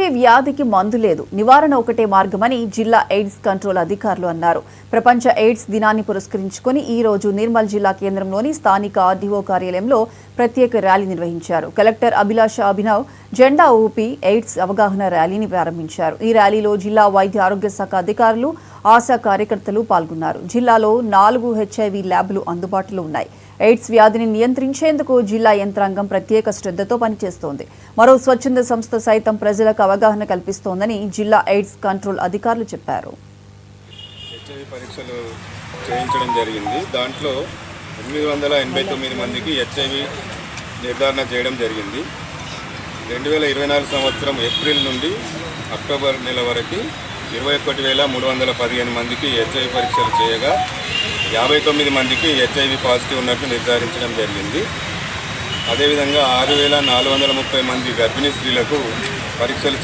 HIV వ్యాధికి మందు లేదు, నివారణ ఒకటే మార్గమని జిల్లా ఎయిడ్స్ కంట్రోల్ అధికారులు అన్నారు. ప్రపంచ ఎయిడ్స్ దినాన్ని పురస్కరించుకుని ఈ రోజు నిర్మల్ జిల్లా కేంద్రంలోని స్థానిక ఆర్డీఓ కార్యాలయంలో ప్రత్యేక ర్యాలీ నిర్వహించారు. కలెక్టర్ అభిలాష అభినవ్ జెండా ఊపి ఎయిడ్స్ అవగాహన ర్యాలీని ప్రారంభించారు. ఈ ర్యాలీలో జిల్లా వైద్య ఆరోగ్య శాఖ అధికారులు, ఆశా కార్యకర్తలు పాల్గొన్నారు. జిల్లాలో 4 హెచ్ఐవి ల్యాబ్లు అందుబాటులో ఉన్నాయి. ఎయిడ్స్ వ్యాధిని నియంత్రించేందుకు జిల్లా యంత్రాంగం ప్రత్యేక శ్రద్ధతో పనిచేస్తోంది. మరో స్వచ్ఛంద సంస్థ సైతం ప్రజలకు అవగాహన కల్పిస్తోందని జిల్లా ఎయిడ్స్ కంట్రోల్ అధికారులు చెప్పారు. హెచ్ఐవి పరీక్షలు చేయించడం జరిగింది. దాంట్లో 889 మందికి హెచ్ఐవి నిర్ధారణ చేయడం జరిగింది. 2024 సంవత్సరం ఏప్రిల్ నుండి అక్టోబర్ నెల వరకు 21,315 మందికి హెచ్ఐవి పరీక్షలు చేయగా 59 మందికి హెచ్ఐవి పాజిటివ్ ఉన్నట్టు నిర్ధారించడం జరిగింది. అదేవిధంగా 6,430 మంది గర్భిణీ స్త్రీలకు పరీక్షలు